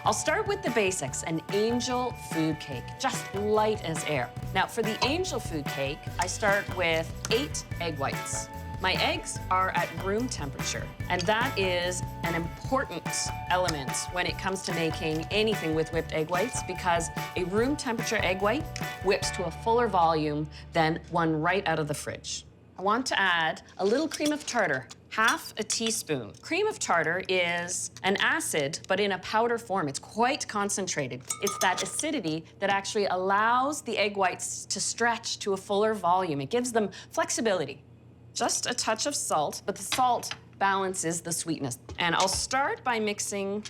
I'll start with the basics, an angel food cake, just light as air. Now, for the angel food cake, I start with 8 egg whites. My eggs are at room temperature, and that is an important element when it comes to making anything with whipped egg whites, because a room temperature egg white whips to a fuller volume than one right out of the fridge. I want to add a little cream of tartar, half a teaspoon. Cream of tartar is an acid, but in a powder form. It's quite concentrated. It's that acidity that actually allows the egg whites to stretch to a fuller volume. It gives them flexibility. Just a touch of salt, but the salt balances the sweetness. And I'll start by mixing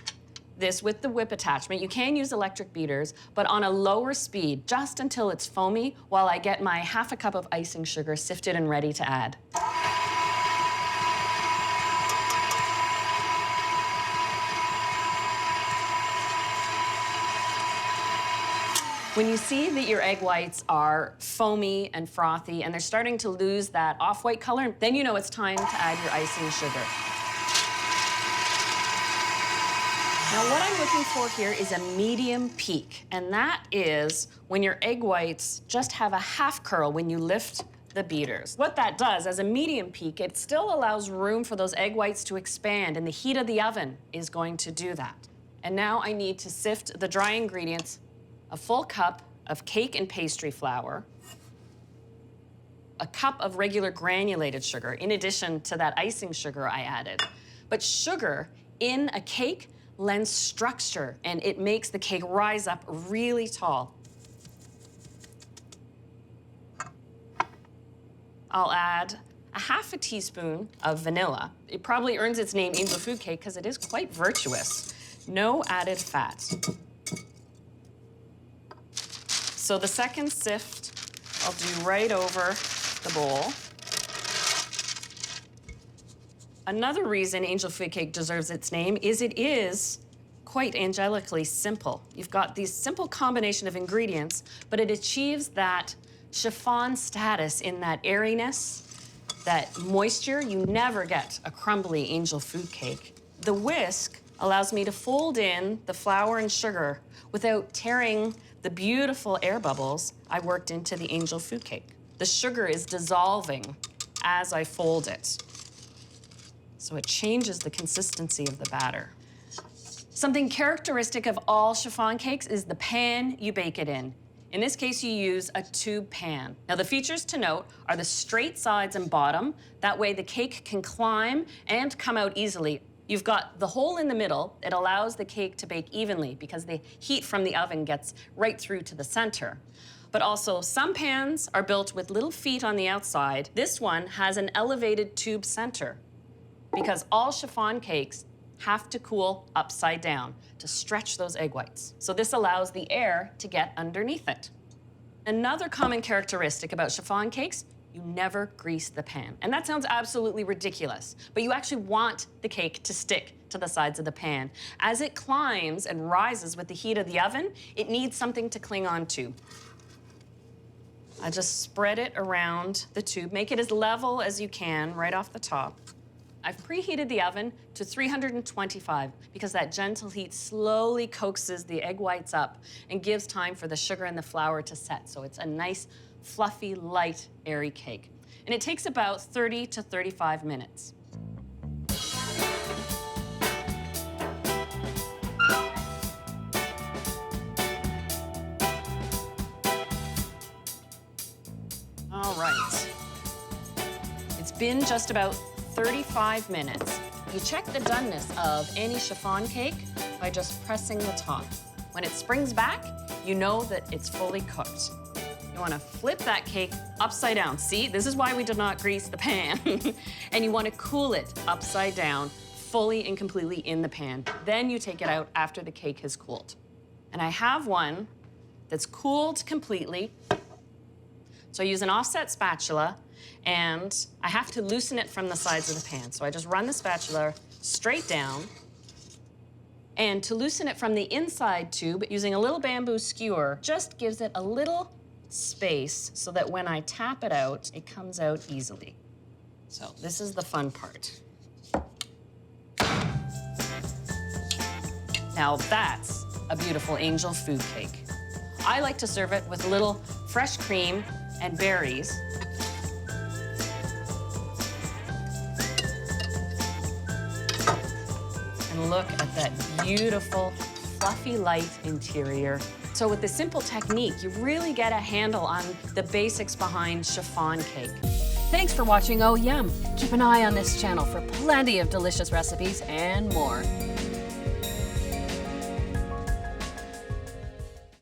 this with the whip attachment. You can use electric beaters, but on a lower speed, just until it's foamy, while I get my half a cup of icing sugar sifted and ready to add. When you see that your egg whites are foamy and frothy and they're starting to lose that off-white color, then you know it's time to add your icing sugar. Now, what I'm looking for here is a medium peak, and that is when your egg whites just have a half curl when you lift the beaters. What that does, as a medium peak, it still allows room for those egg whites to expand, and the heat of the oven is going to do that. And now I need to sift the dry ingredients: a full cup of cake and pastry flour, a cup of regular granulated sugar, in addition to that icing sugar I added. But sugar in a cake lends structure, and it makes the cake rise up really tall. I'll add a half a teaspoon of vanilla. It probably earns its name angel food cake because it is quite virtuous. No added fat. So the second sift, I'll do right over the bowl. Another reason angel food cake deserves its name is it is quite angelically simple. You've got this simple combination of ingredients, but it achieves that chiffon status in that airiness, that moisture. You never get a crumbly angel food cake. The whisk allows me to fold in the flour and sugar without tearing the beautiful air bubbles I worked into the angel food cake. The sugar is dissolving as I fold it, so it changes the consistency of the batter. Something characteristic of all chiffon cakes is the pan you bake it in. In this case, you use a tube pan. Now, the features to note are the straight sides and bottom. That way the cake can climb and come out easily. You've got the hole in the middle. It allows the cake to bake evenly because the heat from the oven gets right through to the center. But also, some pans are built with little feet on the outside. This one has an elevated tube center because all chiffon cakes have to cool upside down to stretch those egg whites. So this allows the air to get underneath it. Another common characteristic about chiffon cakes: you never grease the pan. And that sounds absolutely ridiculous, but you actually want the cake to stick to the sides of the pan. As it climbs and rises with the heat of the oven, it needs something to cling on to. I just spread it around the tube. Make it as level as you can right off the top. I've preheated the oven to 325 because that gentle heat slowly coaxes the egg whites up and gives time for the sugar and the flour to set. So it's a nice, fluffy, light, airy cake. And it takes about 30 to 35 minutes. All right. It's been just about 35 minutes. You check the doneness of any chiffon cake by just pressing the top. When it springs back, you know that it's fully cooked. You want to flip that cake upside down. See, this is why we did not grease the pan. And you want to cool it upside down, fully and completely in the pan. Then you take it out after the cake has cooled. And I have one that's cooled completely. So I use an offset spatula, and I have to loosen it from the sides of the pan. So I just run the spatula straight down. And to loosen it from the inside tube, using a little bamboo skewer, just gives it a little space so that when I tap it out, it comes out easily. So this is the fun part. Now that's a beautiful angel food cake. I like to serve it with a little fresh cream and berries. And look at that beautiful, fluffy, light interior. So with this simple technique, you really get a handle on the basics behind chiffon cake. Thanks for watching Oh Yum. Keep an eye on this channel for plenty of delicious recipes and more.